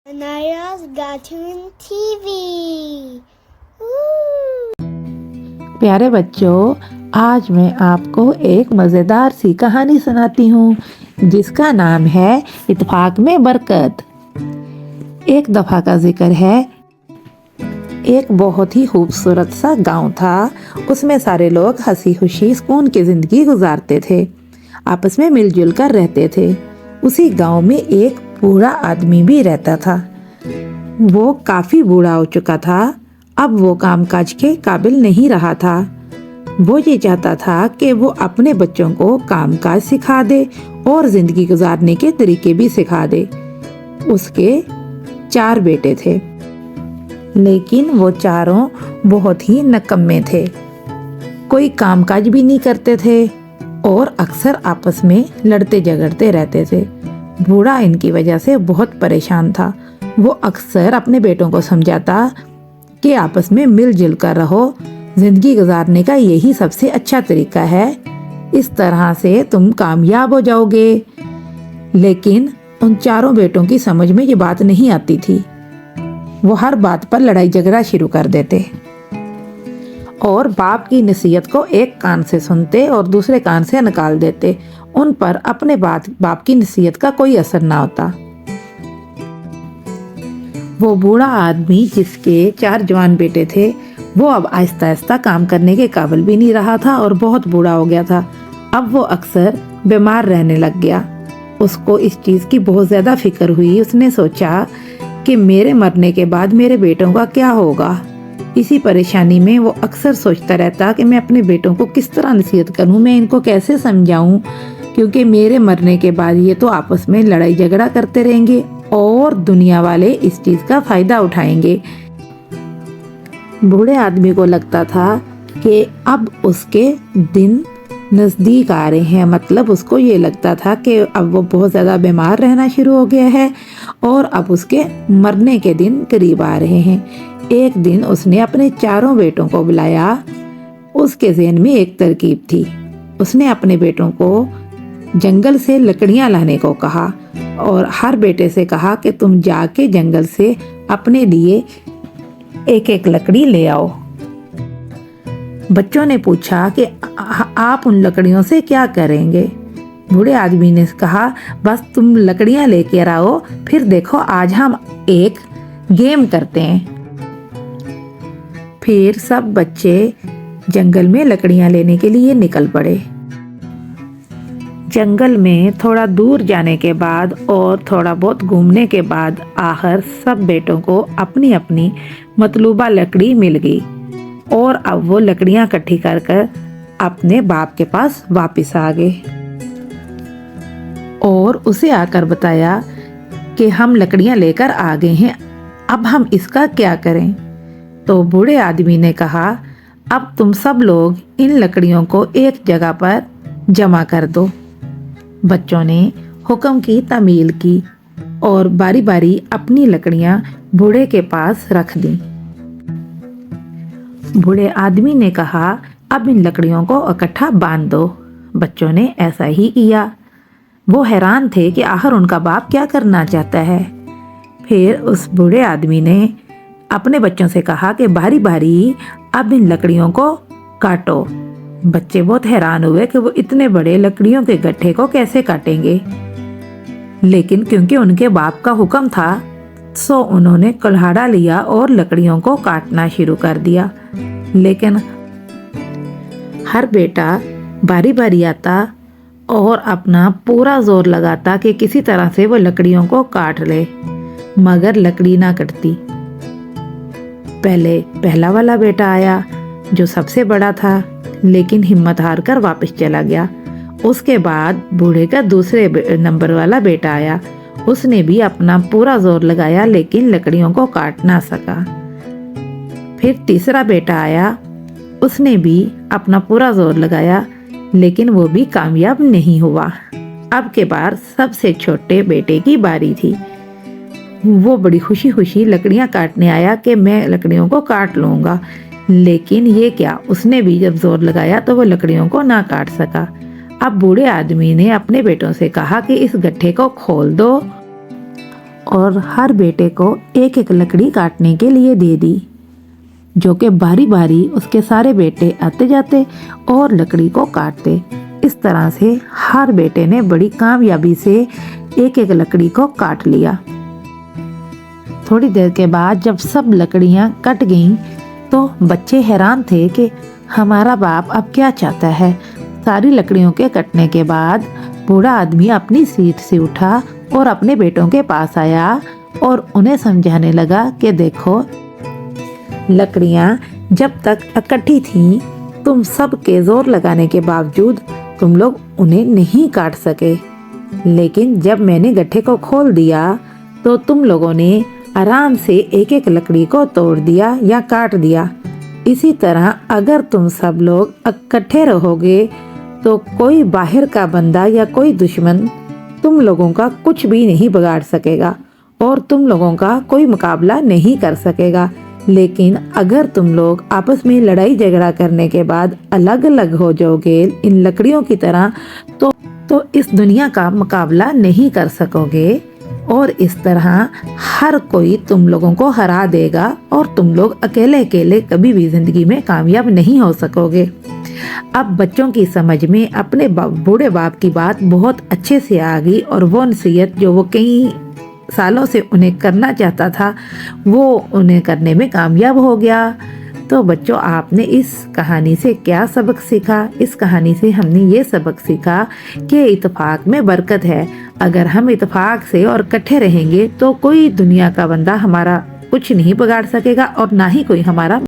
Anaya's Cartoon TV. प्यारे बच्चों, आज मैं आपको एक मज़ेदार सी कहानी सुनाती हूँ जिसका नाम है इत्तेफाक में बरकत। एक दफ़ा का जिक्र है, एक बहुत ही खूबसूरत सा गांव था। उसमें सारे लोग हंसी खुशी सुकून की ज़िंदगी गुजारते थे, आपस में मिलजुल कर रहते थे। उसी गांव में एक बूढ़ा आदमी भी रहता था। वो काफ़ी बूढ़ा हो चुका था, अब वो कामकाज के काबिल नहीं रहा था। वो ये चाहता था कि वो अपने बच्चों को कामकाज सिखा दे और ज़िंदगी गुजारने के तरीके भी सिखा दे। उसके 4 बेटे थे, लेकिन वो चारों बहुत ही निकम्मे थे। कोई कामकाज भी नहीं करते थे और अक्सर आपस में लड़ते झगड़ते रहते थे। बूढ़ा इनकी वजह से बहुत परेशान था। वो अक्सर अपने बेटों को समझाता कि आपस में मिलजुल कर रहो, जिंदगी गुजारने का यही सबसे अच्छा तरीका है, इस तरह से तुम कामयाब हो जाओगे। लेकिन उन चारों बेटों की समझ में ये बात नहीं आती थी। वो हर बात पर लड़ाई झगड़ा शुरू कर देते और बाप की नसीहत को एक कान से सुनते और दूसरे कान से निकाल देते। उन पर अपने बाप की नसीहत का कोई असर ना होता। वो बूढ़ा आदमी जिसके 4 जवान बेटे थे, वो अब आहिस्ता आहिस्ता काम करने के काबिल भी नहीं रहा था और बहुत बूढ़ा हो गया था। अब वो अक्सर बीमार रहने लग गया। उसको इस चीज़ की बहुत ज़्यादा फिक्र हुई। उसने सोचा कि मेरे मरने के बाद मेरे बेटों का क्या होगा। इसी परेशानी में वो अक्सर सोचता रहता कि मैं अपने बेटों को किस तरह नसीहत करूं, मैं इनको कैसे समझाऊं, क्योंकि मेरे मरने के बाद ये तो आपस में लड़ाई झगड़ा करते रहेंगे और दुनिया वाले इस चीज़ का फ़ायदा उठाएंगे। बूढ़े आदमी को लगता था कि अब उसके दिन नज़दीक आ रहे हैं। मतलब उसको ये लगता था कि अब वो बहुत ज़्यादा बीमार रहना शुरू हो गया है और अब उसके मरने के दिन करीब आ रहे हैं। एक दिन उसने अपने चारों बेटों को बुलाया। उसके ज़हन में एक तरकीब थी। उसने अपने बेटों को जंगल से लकड़ियां लाने को कहा और हर बेटे से कहा कि तुम जाके जंगल से अपने लिए एक एक लकड़ी ले आओ। बच्चों ने पूछा कि आप उन लकड़ियों से क्या करेंगे? बूढ़े आदमी ने कहा, बस तुम लकड़ियां लेकर आओ, फिर देखो आज हम एक गेम करते हैं। फिर सब बच्चे जंगल में लकड़ियां लेने के लिए निकल पड़े। जंगल में थोड़ा दूर जाने के बाद और थोड़ा बहुत घूमने के बाद आखिर सब बेटों को अपनी अपनी मतलूबा लकड़ी मिल गई और अब वो लकड़ियां इकट्ठी कर कर अपने बाप के पास वापस आ गए और उसे आकर बताया कि हम लकड़ियां लेकर आ गए हैं, अब हम इसका क्या करें? तो बूढ़े आदमी ने कहा, अब तुम सब लोग इन लकड़ियों को एक जगह पर जमा कर दो। बच्चों ने हुक्म की तामील की और बारी बारी अपनी लकड़ियां बूढ़े के पास रख दी। बूढ़े आदमी ने कहा, अब इन लकड़ियों को इकट्ठा बांध दो। बच्चों ने ऐसा ही किया। वो हैरान थे कि आखिर उनका बाप क्या करना चाहता है। फिर उस बूढ़े आदमी ने अपने बच्चों से कहा कि बारी बारी अब इन लकड़ियों को काटो। बच्चे बहुत हैरान हुए कि वो इतने बड़े लकड़ियों के गट्ठे को कैसे काटेंगे, लेकिन क्योंकि उनके बाप का हुक्म था सो उन्होंने कुल्हाड़ा लिया और लकड़ियों को काटना शुरू कर दिया। लेकिन हर बेटा बारी बारी आता और अपना पूरा जोर लगाता कि किसी तरह से वो लकड़ियों को काट ले, मगर लकड़ी ना कटती। पहले पहला वाला बेटा आया जो सबसे बड़ा था, लेकिन हिम्मत हार कर वापस चला गया। उसके बाद बूढ़े का दूसरे नंबर वाला बेटा आया। उसने भी अपना पूरा जोर लगाया, लेकिन लकड़ियों को काट ना सका। फिर तीसरा बेटा आया। उसने भी अपना पूरा जोर लगाया, लेकिन वो भी कामयाब नहीं हुआ। अब के बार सबसे छोटे बेटे की बारी थी। वो बड़ी खुशी खुशी लकड़ियां काटने आया कि मैं लकड़ियों को काट लूँगा, लेकिन ये क्या, उसने भी जब जोर लगाया तो वो लकड़ियों को ना काट सका। अब बूढ़े आदमी ने अपने बेटों से कहा कि इस गट्ठे को खोल दो اور ہر بیٹے کو ایک ایک لکڑی کاٹنے کے لیے دے دی، جو کہ باری باری اس کے سارے بیٹے آتے جاتے اور لکڑی کو کاٹتے۔ اس طرح سے ہر بیٹے نے بڑی کامیابی سے ایک ایک لکڑی کو کاٹ لیا۔ تھوڑی دیر کے بعد جب سب لکڑیاں کٹ گئیں تو بچے حیران تھے کہ ہمارا باپ اب کیا چاہتا ہے۔ ساری لکڑیوں کے کٹنے کے بعد بوڑھا آدمی اپنی سیٹ سے اٹھا اور اپنے بیٹوں کے پاس آیا اور انہیں سمجھانے لگا کہ دیکھو، لکڑیاں جب تک اکٹھی تھیں تم سب کے زور لگانے کے باوجود تم لوگ انہیں نہیں کاٹ سکے، لیکن جب میں نے گٹھے کو کھول دیا تو تم لوگوں نے آرام سے ایک ایک لکڑی کو توڑ دیا یا کاٹ دیا۔ اسی طرح اگر تم سب لوگ اکٹھے رہو گے تو کوئی باہر کا بندہ یا کوئی دشمن تم لوگوں کا کچھ بھی نہیں بگاڑ سکے گا اور تم لوگوں کا کوئی مقابلہ نہیں کر سکے گا۔ لیکن اگر تم لوگ آپس میں لڑائی جھگڑا کرنے کے بعد الگ الگ ہو جاؤ گے ان لکڑیوں کی طرح تو اس دنیا کا مقابلہ نہیں کر سکو گے، اور اس طرح ہر کوئی تم لوگوں کو ہرا دے گا اور تم لوگ اکیلے اکیلے کبھی بھی زندگی میں کامیاب نہیں ہو سکو گے۔ اب بچوں کی سمجھ میں اپنے بوڑھے باپ کی بات بہت اچھے سے آ گئی، اور وہ نصیحت جو وہ کئی سالوں سے انہیں کرنا چاہتا تھا وہ انہیں کرنے میں کامیاب ہو گیا۔ تو بچوں، آپ نے اس کہانی سے کیا سبق سیکھا؟ اس کہانی سے ہم نے یہ سبق سیکھا کہ اتفاق میں برکت ہے۔ اگر ہم اتفاق سے اور اکٹھے رہیں گے تو کوئی دنیا کا بندہ ہمارا کچھ نہیں بگاڑ سکے گا اور نہ ہی کوئی ہمارا